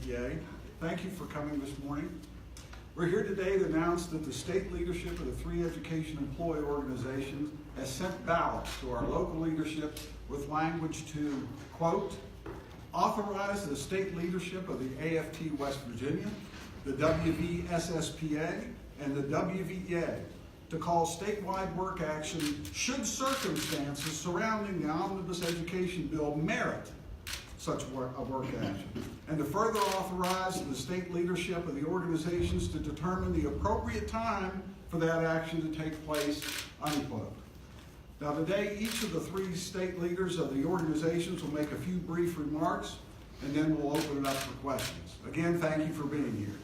WVEA. Thank you for coming this morning. We're here today to announce that the state leadership of the three education employee organizations has sent ballots to our local leadership with language to, quote, authorize the state leadership of the AFT West Virginia, the WVSSPA, and the WVEA to call statewide work action should circumstances surrounding the omnibus education bill merit such a work action, and to further authorize the state leadership of the organizations to determine the appropriate time for that action to take place, unquote. Now today, each of the three state leaders of the organizations will make a few brief remarks, and then we'll open it up for questions. Again, thank you for being here.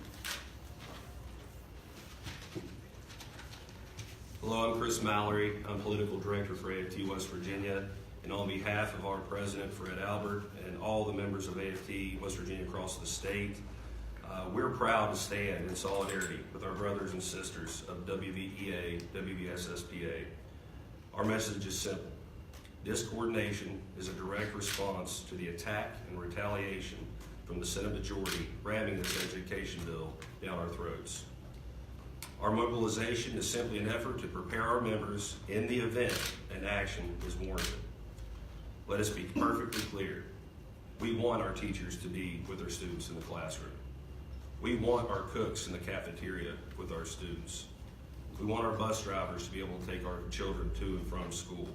Hello, I'm Chris Mallory. I'm Political Director for AFT West Virginia. And on behalf of our President, Fred Albert, and all the members of AFT West Virginia across the state, we're proud to stand in solidarity with our brothers and sisters of WVEA, WVSSPA. Our message is simple. Discoordination is a direct response to the attack and retaliation from the Senate majority ramming this education bill down our throats. Our mobilization is simply an effort to prepare our members in the event an action is warranted. Let us be perfectly clear. We want our teachers to be with their students in the classroom. We want our cooks in the cafeteria with our students. We want our bus drivers to be able to take our children to and from school.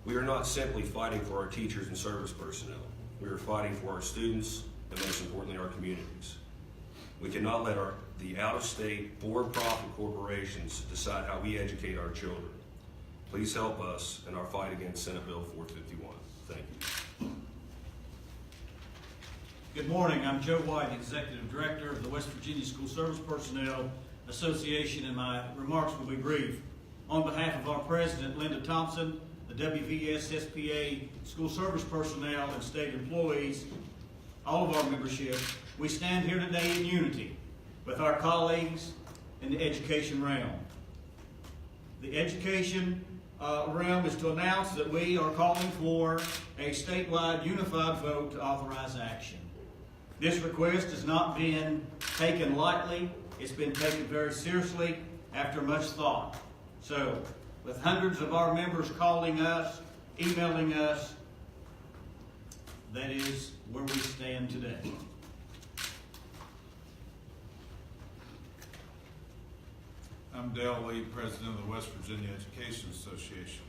We are not simply fighting for our teachers and service personnel. We are fighting for our students and, most importantly, our communities. We cannot let the out-of-state, for-profit corporations decide how we educate our children. Please help us in our fight against Senate Bill 451. Thank you. Good morning. I'm Joe White, Executive Director of the West Virginia School Service Personnel Association, and my remarks will be brief. On behalf of our President, Linda Thompson, the WVSSPA School Service Personnel and state employees, all of our membership, we stand here today in unity with our colleagues in the education realm. The education realm is to announce that we are calling for a statewide unified vote to authorize action. This request has not been taken lightly. It's been taken very seriously after much thought. So, with hundreds of our members calling us, emailing us, that is where we stand today. I'm Dale Lee, President of the West Virginia Education Association.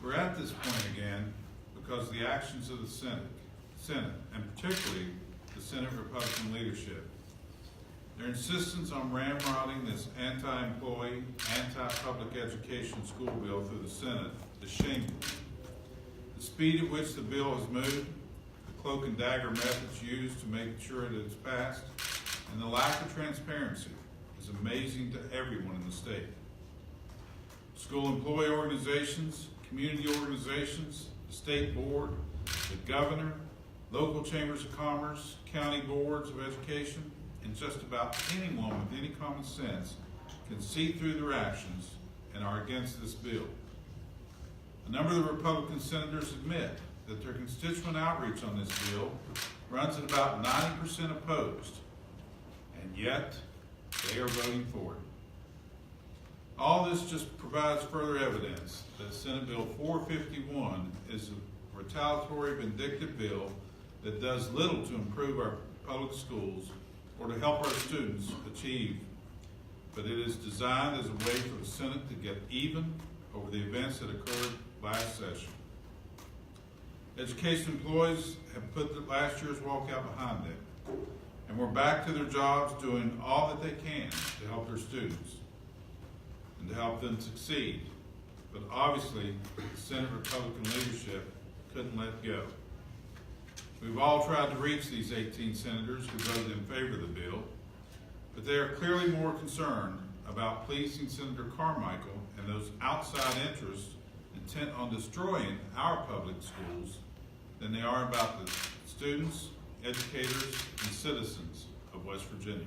We're at this point again because the actions of the Senate, and particularly the Senate Republican leadership, their insistence on ramrodding this anti-employee, anti-public education school bill through the Senate is shameful. The speed at which the bill has moved, the cloak and dagger methods used to make sure that it's passed, and the lack of transparency is amazing to everyone in the state. School employee organizations, community organizations, the state board, the governor, local chambers of commerce, county boards of education, and just about anyone with any common sense can see through their actions and are against this bill. A number of the Republican senators admit that their constituent outreach on this bill runs at about 90% opposed, and yet they are voting for it. All this just provides further evidence that Senate Bill 451 is a retaliatory, vindictive bill that does little to improve our public schools or to help our students achieve, but it is designed as a way for the Senate to get even over the events that occurred last session. Education employees have put last year's walkout behind them, and we're back to their jobs doing all that they can to help their students and to help them succeed. But obviously, the Senate Republican leadership couldn't let go. We've all tried to reach these 18 senators who voted in favor of the bill, but they are clearly more concerned about pleasing Senator Carmichael and those outside interests intent on destroying our public schools than they are about the students, educators, and citizens of West Virginia.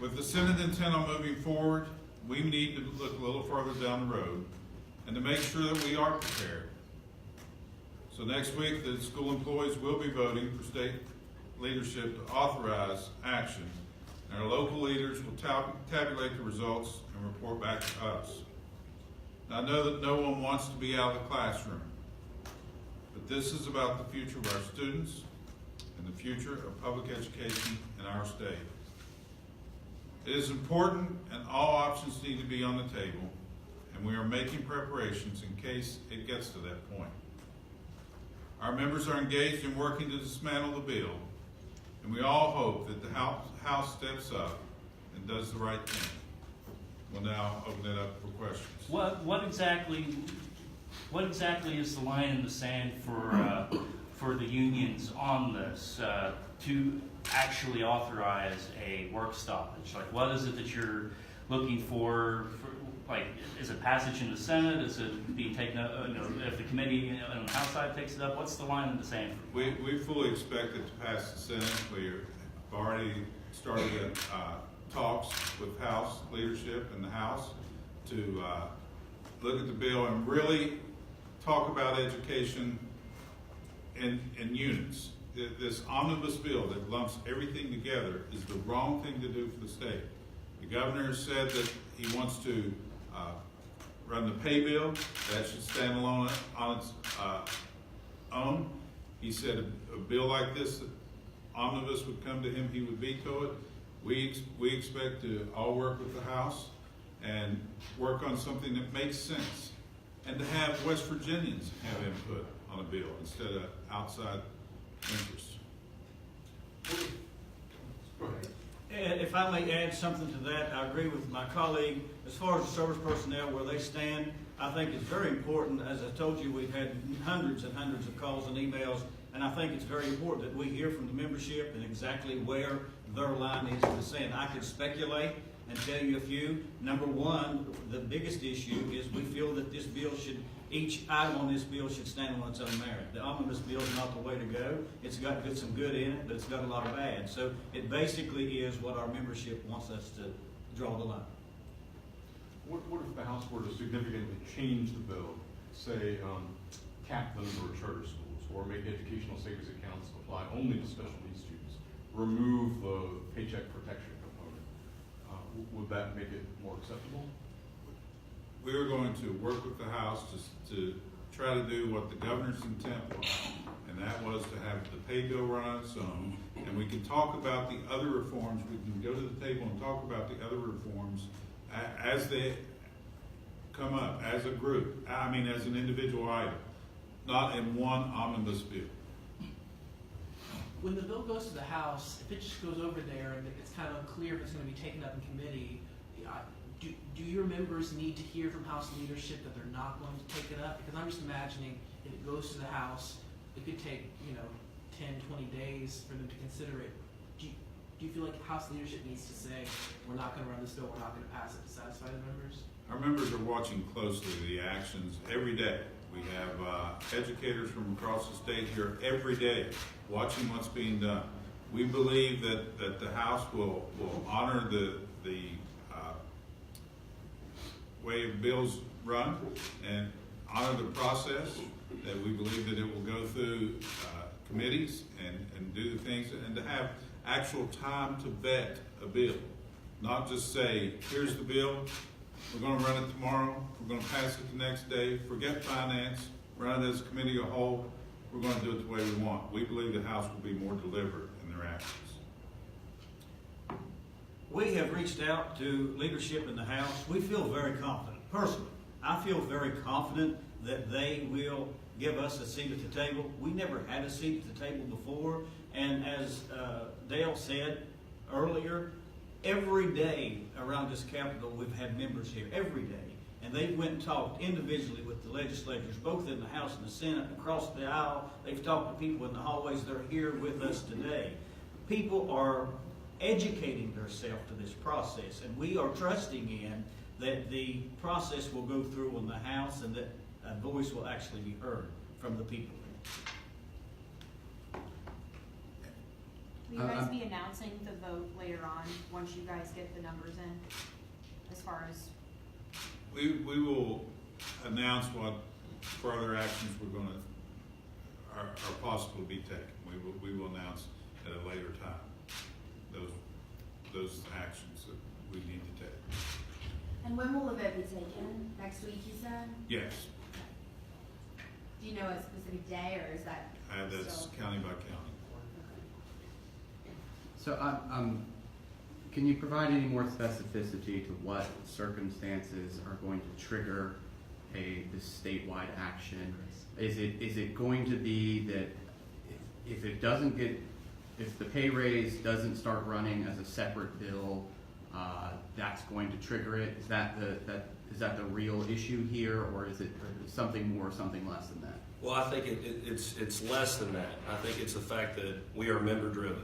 With the Senate intent on moving forward, we need to look a little further down the road and to make sure that we are prepared. So next week, the school employees will be voting for state leadership to authorize action, and our local leaders will tabulate the results and report back to us. Now, I know that no one wants to be out of the classroom, but this is about the future of our students and the future of public education in our state. It is important, and all options need to be on the table, and we are making preparations in case it gets to that point. Our members are engaged in working to dismantle the bill, and we all hope that the House steps up and does the right thing. We'll now open it up for questions. What exactly is the line in the sand for the unions on this to actually authorize a work stoppage? Like, what is it that you're looking for? Like, is it passage in the Senate? Is it being taken up? If the committee on the House side takes it up, what's the line in the sand? We fully expect it to pass the Senate. We've already started talks with House leadership in the House to look at the bill and really talk about education in units. This omnibus bill that lumps everything together is the wrong thing to do for the state. The governor has said that he wants to run the pay bill. That should stand alone on its own. He said a bill like this, omnibus, would come to him, he would veto it. We expect to all work with the House and work on something that makes sense, and to have West Virginians have input on a bill instead of outside interests. Go ahead. If I may add something to that, I agree with my colleague. As far as the service personnel, where they stand, I think it's very important. As I told you, we've had hundreds and hundreds of calls and emails, and I think it's very important that we hear from the membership and exactly where their line is in the sand. I could speculate and tell you a few. Number one, the biggest issue is we feel that this bill should, each item on this bill should stand on its own merit. The omnibus bill is not the way to go. It's got some good in it, but it's got a lot of bad. So it basically is what our membership wants us to draw the line. What if the House were to significantly change the bill, say cap the number of charter schools, or make educational savings accounts apply only to special needs students, remove the paycheck protection component? Would that make it more acceptable? We are going to work with the House to try to do what the governor's intent was, and that was to have the pay bill run on its own, and we can talk about the other reforms. We can go to the table and talk about the other reforms as they come up, as a group, as an individual item, not in one omnibus bill. When the bill goes to the House, if it just goes over there and it's kind of unclear if it's going to be taken up in committee, do your members need to hear from House leadership that they're not going to take it up? Because I'm just imagining if it goes to the House, it could take 10, 20 days for them to consider it. Do you feel like House leadership needs to say, we're not going to run this bill, we're not going to pass it to satisfy the members? Our members are watching closely the actions every day. We have educators from across the state here every day watching what's being done. We believe that the House will honor the way bills run and honor the process, that we believe that it will go through committees and do the things, and to have actual time to vet a bill, not just say, here's the bill, we're going to run it tomorrow, we're going to pass it the next day, forget finance, run it as a committee of whole, we're going to do it the way we want. We believe the House will be more deliberate in their actions. We have reached out to leadership in the House. We feel very confident. Personally, I feel very confident that they will give us a seat at the table. We never had a seat at the table before, and as Dale said earlier, every day around this Capitol we've had members here, every day, and they went and talked individually with the legislators, both in the House and the Senate, across the aisle. They've talked to people in the hallways. They're here with us today. People are educating themselves to this process, and we are trusting in that the process will go through in the House and that a voice will actually be heard from the people. Will you guys be announcing the vote later on once you guys get the numbers in, as far as? We will announce what further actions we're going to are possible to be taken. We will announce at a later time those actions that we need to take. And when will the vote be taken? Next week, you said? Yes, Do you know a specific day, or is that that's still? county by county. So, can you provide any more specificity to what circumstances are going to trigger this statewide action? Is it going to be that if the pay raise doesn't start running as a separate bill, that's going to trigger it? Is that the real issue here, or is it something more, something less than that? Well, I think it's less than that. I think it's the fact that we are member driven.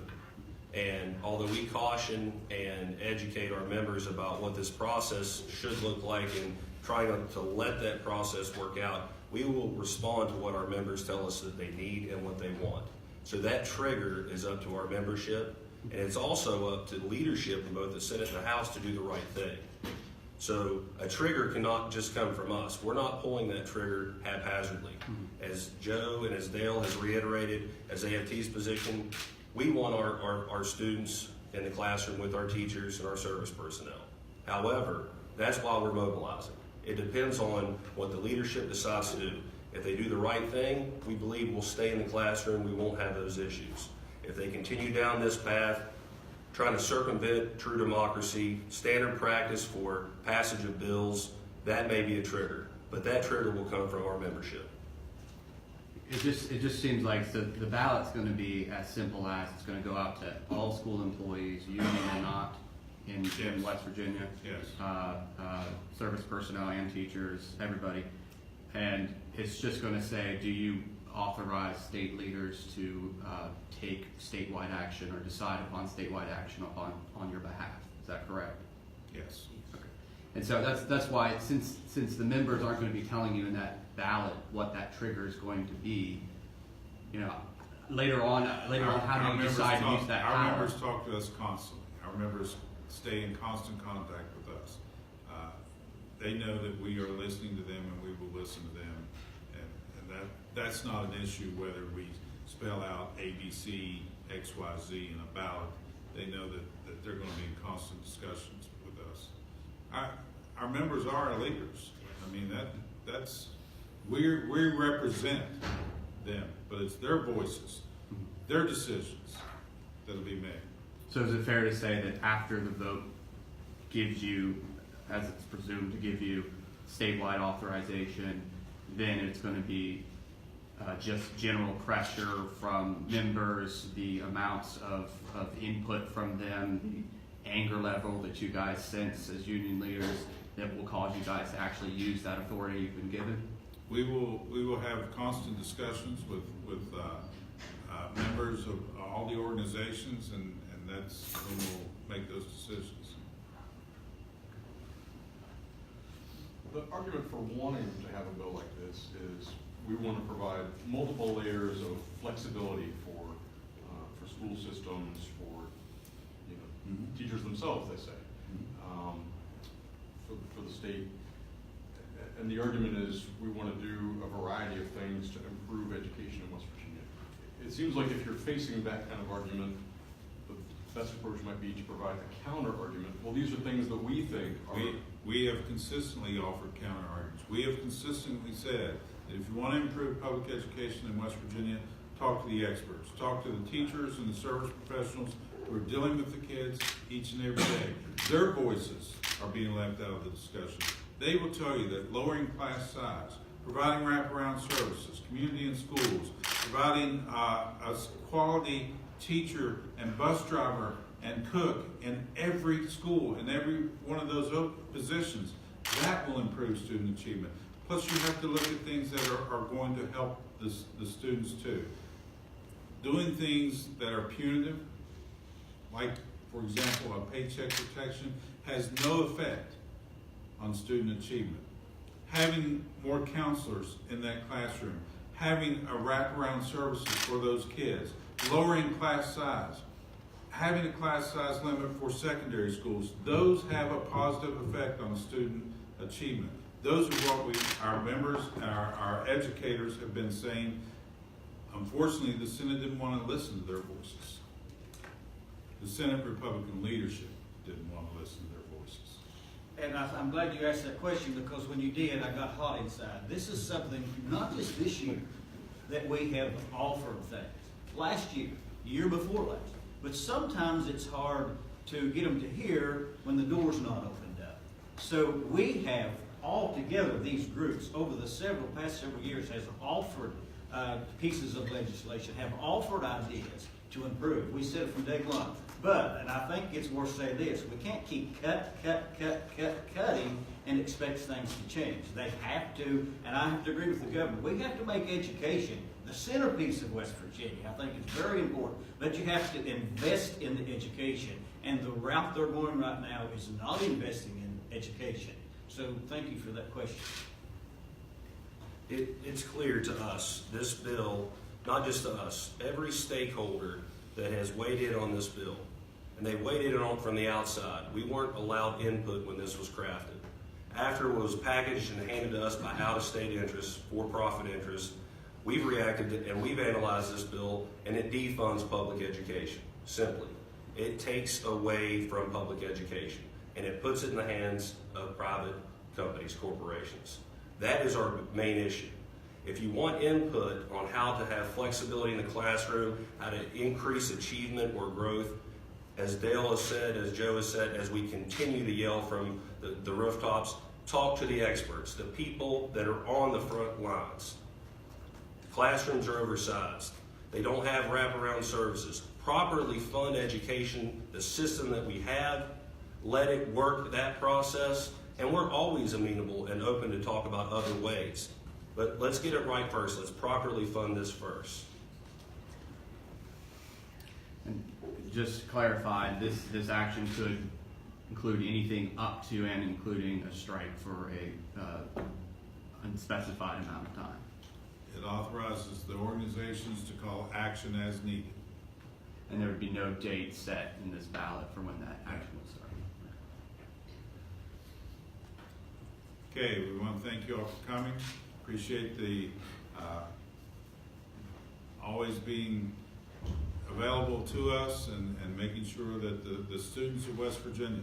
And although we caution and educate our members about what this process should look like and trying to let that process work out, we will respond to what our members tell us that they need and what they want. So that trigger is up to our membership, and it's also up to leadership in both the Senate and the House to do the right thing. So a trigger cannot just come from us. We're not pulling that trigger haphazardly. As Joe and as Dale has reiterated, as AFT's position, we want our students in the classroom with our teachers and our service personnel. However, that's why we're mobilizing. It depends on what the leadership decides to do. If they do the right thing, we believe we'll stay in the classroom, we won't have those issues. If they continue down this path, trying to circumvent true democracy, standard practice for passage of bills, that may be a trigger. But that trigger will come from our membership. It just seems like the ballot's going to be as simple as it's going to go out to all school employees, union and not, in West Virginia. Yes. Service personnel and teachers, everybody. And it's just going to say, do you authorize state leaders to take statewide action or decide upon statewide action on your behalf? Is that correct? Yes. Okay. And so that's why, since the members aren't going to be telling you in that ballot what that trigger is going to be, later on, how do you decide to use that power? Our members talk to us constantly. Our members stay in constant contact with us. They know that we are listening to them and we will listen to them. And that's not an issue whether we spell out A, B, C, X, Y, Z in a ballot. They know that they're going to be in constant discussions with us. Our members are our leaders. I mean, we represent them, but it's their voices, their decisions that'll be made. So is it fair to say that after the vote gives you, as it's presumed to give you, statewide authorization, then it's going to be just general pressure from members, the amounts of input from them, the anger level that you guys sense as union leaders that will cause you guys to actually use that authority you've been given? We will have constant discussions with members of all the organizations, and that's when we'll make those decisions. The argument for wanting to have a bill like this is we want to provide multiple layers of flexibility for school systems, for teachers themselves, they say, for the state. And the argument is we want to do a variety of things to improve education in West Virginia. It seems like if you're facing that kind of argument, the best approach might be to provide a counter argument. Well, these are things that we think are... We have consistently offered counter arguments. We have consistently said that if you want to improve public education in West Virginia, talk to the experts. Talk to the teachers and the service professionals who are dealing with the kids each and every day. Their voices are being left out of the discussion. They will tell you that lowering class size, providing wraparound services, community and schools, providing a quality teacher and bus driver and cook in every school, in every one of those positions, that will improve student achievement. Plus, you have to look at things that are going to help the students too. Doing things that are punitive, like, for example, a paycheck protection, has no effect on student achievement. Having more counselors in that classroom, having a wraparound services for those kids, lowering class size, having a class size limit for secondary schools, those have a positive effect on student achievement. Those are what our members, our educators have been saying Unfortunately, the Senate didn't want to listen to their voices. The Senate Republican leadership didn't want to listen to their voices. And I'm glad you asked that question, because when you did, I got hot inside. This is something, not just this year, that we have offered things. Last year, year before last. But sometimes it's hard to get them to hear when the door's not opened up. So we have all together, these groups, over the past several years, has offered pieces of legislation, have offered ideas to improve. We said it from day one. But, and I think it's worth saying this, we can't keep cutting and expect things to change. They have to, and I have to agree with the governor, we have to make education the centerpiece of West Virginia. I think it's very important. But you have to invest in the education. And the route they're going right now is not investing in education. So thank you for that question. It's clear to us, this bill, not just to us, every stakeholder that has weighed in on this bill, and they weighed in on from the outside. We weren't allowed input when this was crafted. After it was packaged and handed to us by out-of-state interests, for-profit interests, we've reacted and we've analyzed this bill, and it defunds public education, simply. It takes away from public education, and it puts it in the hands of private companies, corporations. That is our main issue. If you want input on how to have flexibility in the classroom, how to increase achievement or growth, as Dale has said, as Joe has said, as we continue to yell from the rooftops, talk to the experts, the people that are on the front lines. Classrooms are oversized. They don't have wraparound services. Properly fund education, the system that we have, let it work that process, and we're always amenable and open to talk about other ways. But let's get it right first. Let's properly fund this first. And just to clarify, this action could include anything up to and including a strike for a unspecified amount of time. It authorizes the organizations to call action as needed. And there would be no date set in this ballot for when that action would start. Okay, we want to thank you all for coming. Appreciate the always being available to us and making sure that the students of West Virginia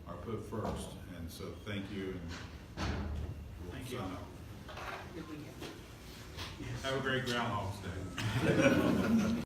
are put first. And so thank you. And we'll Thank you. sign off. Good weekend. Have a great Groundhog's Day.